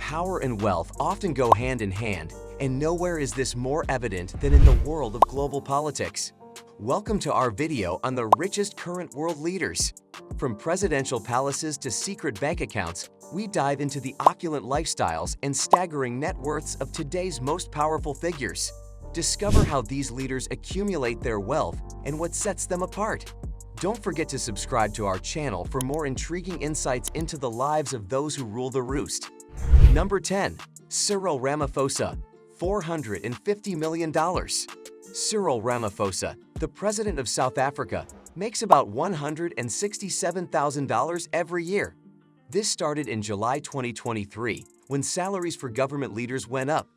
Power and wealth often go hand in hand, and nowhere is this more evident than in the world of global politics. Welcome to our video on the richest current world leaders. From presidential palaces to secret bank accounts, we dive into the opulent lifestyles and staggering net worths of today's most powerful figures. Discover how these leaders accumulate their wealth and what sets them apart. Don't forget to subscribe to our channel for more intriguing insights into the lives of those who rule the roost. Number 10. Cyril Ramaphosa, $450 million. Cyril Ramaphosa, the president of South Africa, makes about $167,000 every year. This started in July 2023, when salaries for government leaders went up.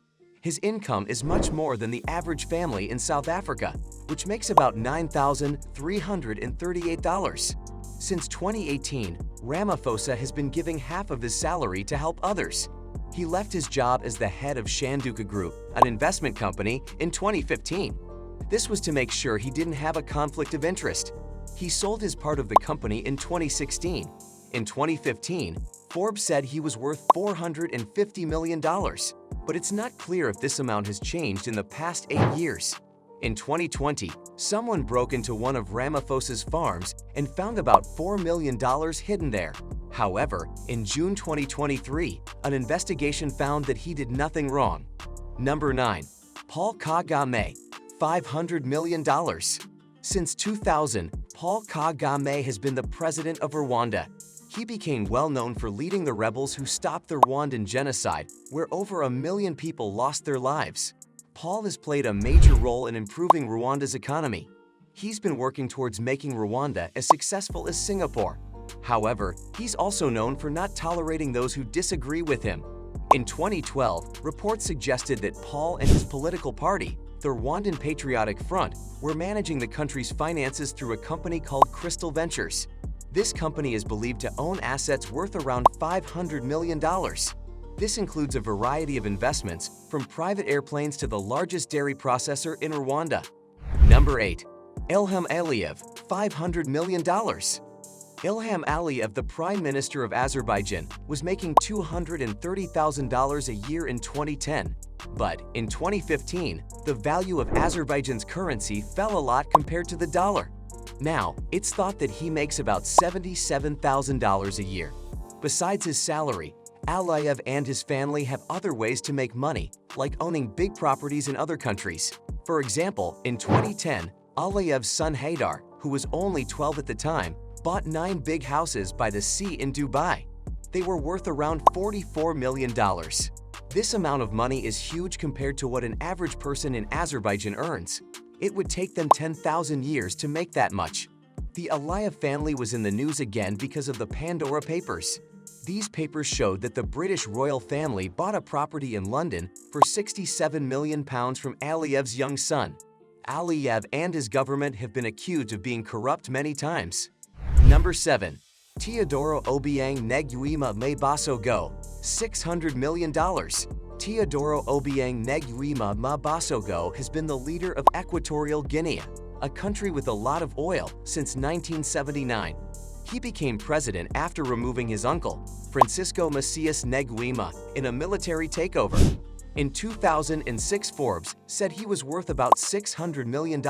His income is much more than the average family in South Africa, which makes about $9,338. Since 2018, Ramaphosa has been giving half of his salary to help others. He left his job as the head of Shanduka Group, an investment company, in 2015. This was to make sure he didn't have a conflict of interest. He sold his part of the company in 2016. In 2015, Forbes said he was worth $450 million, but it's not clear if this amount has changed in the past 8 years. In 2020, someone broke into one of Ramaphosa's farms and found about $4 million hidden there. However, in June 2023, an investigation found that he did nothing wrong. Number 9. Paul Kagame, $500 million. Since 2000, Paul Kagame has been the president of Rwanda. He became well known for leading the rebels who stopped the Rwandan genocide, where over 1 million people lost their lives. Paul has played a major role in improving Rwanda's economy. He's been working towards making Rwanda as successful as Singapore. However, he's also known for not tolerating those who disagree with him. In 2012, reports suggested that Paul and his political party, the Rwandan Patriotic Front, were managing the country's finances through a company called Crystal Ventures. This company is believed to own assets worth around $500 million. This includes a variety of investments, from private airplanes to the largest dairy processor in Rwanda. Number 8. Ilham Aliyev, $500 million. Ilham Aliyev, the Prime Minister of Azerbaijan, was making $230,000 a year in 2010. But in 2015, the value of Azerbaijan's currency fell a lot compared to the dollar. Now, it's thought that he makes about $77,000 a year. Besides his salary, Aliyev and his family have other ways to make money, like owning big properties in other countries. For example, in 2010, Aliyev's son Haydar, who was only 12 at the time, bought 9 big houses by the sea in Dubai. They were worth around $44 million. This amount of money is huge compared to what an average person in Azerbaijan earns. It would take them 10,000 years to make that much. The Aliyev family was in the news again because of the Pandora Papers. These papers showed that the British royal family bought a property in London for £67 million from Aliyev's young son. Aliyev and his government have been accused of being corrupt many times. Number 7. Teodoro Obiang Nguema Mbasogo, $600 million. Teodoro Obiang Nguema Mbasogo has been the leader of Equatorial Guinea, a country with a lot of oil, since 1979. He became president after removing his uncle, Francisco Macias Nguema, in a military takeover. In 2006, Forbes said he was worth about $600 million.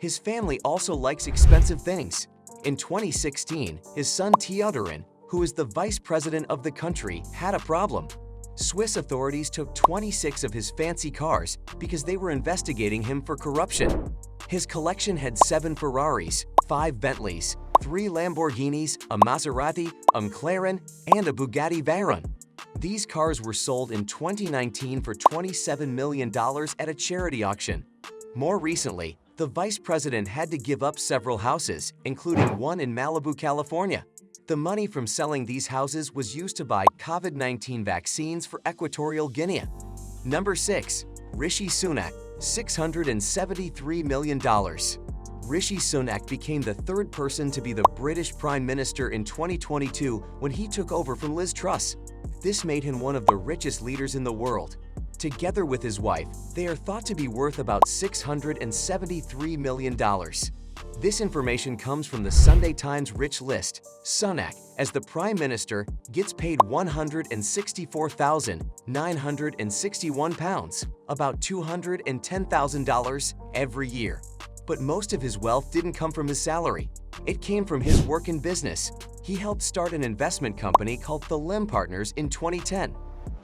His family also likes expensive things. In 2016, his son Teodorin, who is the vice president of the country, had a problem. Swiss authorities took 26 of his fancy cars because they were investigating him for corruption. His collection had 7 Ferraris, 5 Bentleys, 3 Lamborghinis, a Maserati, a McLaren, and a Bugatti Veyron. These cars were sold in 2019 for $27 million at a charity auction. More recently, the vice president had to give up several houses, including one in Malibu, California. The money from selling these houses was used to buy COVID-19 vaccines for Equatorial Guinea. Number 6. Rishi Sunak, $673 million. Rishi Sunak became the 3rd person to be the British Prime Minister in 2022 when he took over from Liz Truss. This made him one of the richest leaders in the world. Together with his wife, they are thought to be worth about $673 million. This information comes from the Sunday Times Rich List. Sunak, as the Prime Minister gets paid £164,961, about $210,000 every year. But most of his wealth didn't come from his salary. It came from his work in business. He helped start an investment company called the Lim Partners in 2010.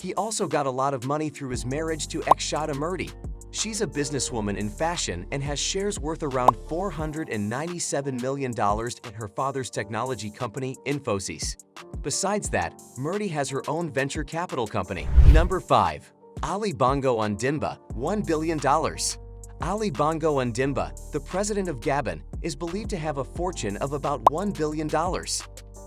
He also got a lot of money through his marriage to Ekshada Murthy. She's a businesswoman in fashion and has shares worth around $497 million in her father's technology company, Infosys. Besides that, Murthy has her own venture capital company. Number 5. Ali Bongo Ondimba, $1 billion. Ali Bongo Ondimba, the president of Gabon, is believed to have a fortune of about $1 billion.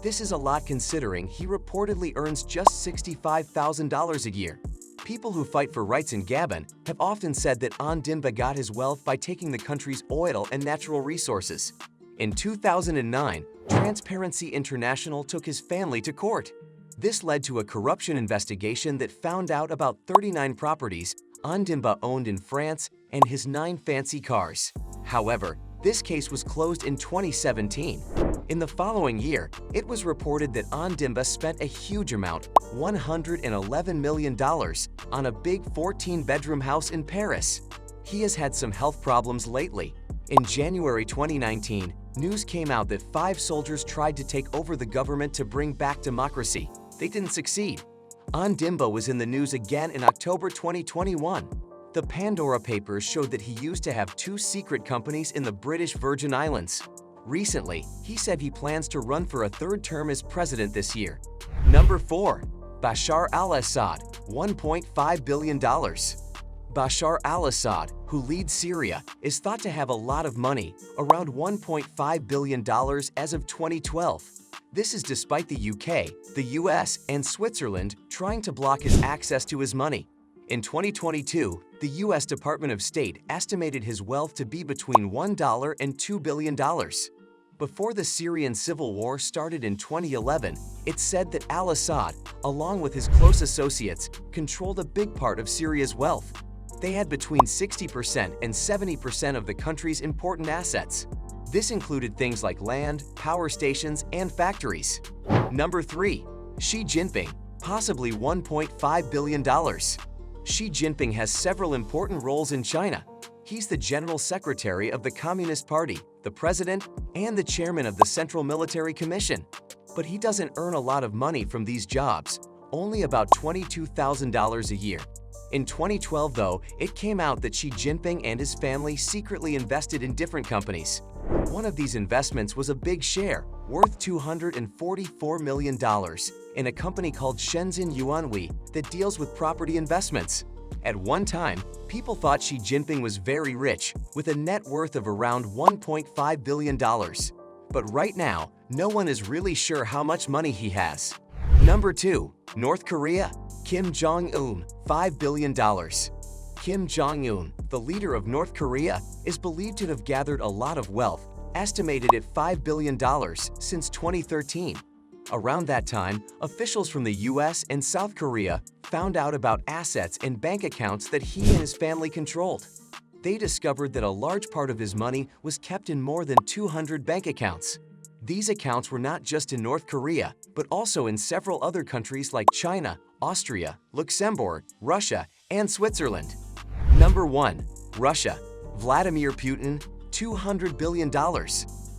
This is a lot considering he reportedly earns just $65,000 a year. People who fight for rights in Gabon have often said that Ondimba got his wealth by taking the country's oil and natural resources. In 2009, Transparency International took his family to court. This led to a corruption investigation that found out about 39 properties Ondimba owned in France and his 9 fancy cars. However, this case was closed in 2017. In the following year, it was reported that Ondimba spent a huge amount, $111 million, on a big 14-bedroom house in Paris. He has had some health problems lately. In January 2019, news came out that 5 soldiers tried to take over the government to bring back democracy. They didn't succeed. Ondimba was in the news again in October 2021. The Pandora Papers showed that he used to have 2 secret companies in the British Virgin Islands. Recently, he said he plans to run for a 3rd term as president this year. Number 4. Bashar al-Assad, $1.5 billion. Bashar al-Assad, who leads Syria, is thought to have a lot of money, around $1.5 billion as of 2012. This is despite the UK, the US, and Switzerland trying to block his access to his money. In 2022, the U.S. Department of State estimated his wealth to be between $1 and $2 billion. Before the Syrian civil war started in 2011, it said that al-Assad, along with his close associates, controlled a big part of Syria's wealth. They had between 60% and 70% of the country's important assets. This included things like land, power stations, and factories. Number 3. Xi Jinping, possibly $1.5 billion. Xi Jinping has several important roles in China. He's the General Secretary of the Communist Party, the President, and the Chairman of the Central Military Commission. But he doesn't earn a lot of money from these jobs, only about $22,000 a year. In 2012, though, it came out that Xi Jinping and his family secretly invested in different companies. One of these investments was a big share, worth $244 million, in a company called Shenzhen Yuanhui that deals with property investments. At one time, people thought Xi Jinping was very rich, with a net worth of around $1.5 billion. But right now, no one is really sure how much money he has. Number 2. North Korea, Kim Jong-un, $5 billion. Kim Jong-un, the leader of North Korea, is believed to have gathered a lot of wealth, estimated at $5 billion, since 2013. Around that time, officials from the US and South Korea found out about assets and bank accounts that he and his family controlled. They discovered that a large part of his money was kept in more than 200 bank accounts. These accounts were not just in North Korea, but also in several other countries like China, Austria, Luxembourg, Russia, and Switzerland. Number 1. Russia, Vladimir Putin, $200 billion.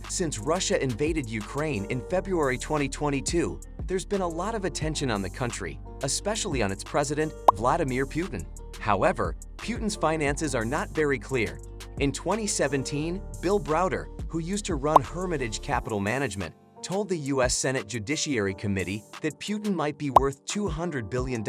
Since Russia invaded Ukraine in February 2022, there's been a lot of attention on the country, especially on its president, Vladimir Putin. However, Putin's finances are not very clear. In 2017, Bill Browder, who used to run Hermitage Capital Management, told the U.S. Senate Judiciary Committee that Putin might be worth $200 billion.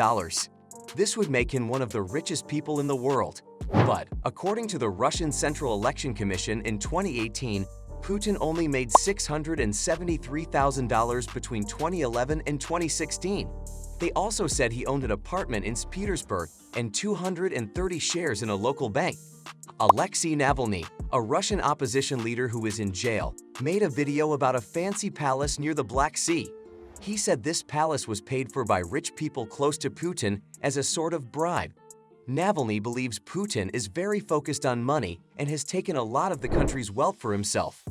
This would make him one of the richest people in the world. But, according to the Russian Central Election Commission in 2018, Putin only made $673,000 between 2011 and 2016. They also said he owned an apartment in St. Petersburg and 230 shares in a local bank. Alexei Navalny, a Russian opposition leader who is in jail, made a video about a fancy palace near the Black Sea. He said this palace was paid for by rich people close to Putin as a sort of bribe. Navalny believes Putin is very focused on money and has taken a lot of the country's wealth for himself.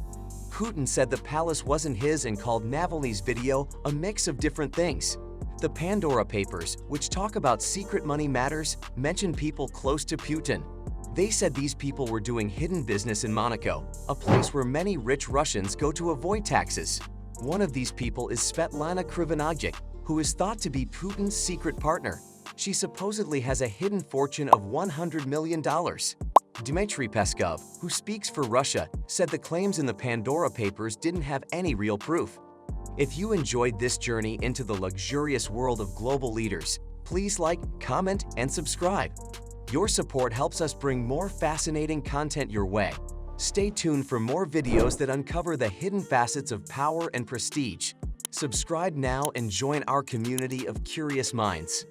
Putin said the palace wasn't his and called Navalny's video a mix of different things. The Pandora Papers, which talk about secret money matters, mention people close to Putin. They said these people were doing hidden business in Monaco, a place where many rich Russians go to avoid taxes. One of these people is Svetlana Krivonagic, who is thought to be Putin's secret partner. She supposedly has a hidden fortune of $100 million. Dmitry Peskov, who speaks for Russia, said the claims in the Pandora Papers didn't have any real proof. If you enjoyed this journey into the luxurious world of global leaders, please like, comment, and subscribe. Your support helps us bring more fascinating content your way. Stay tuned for more videos that uncover the hidden facets of power and prestige. Subscribe now and join our community of curious minds.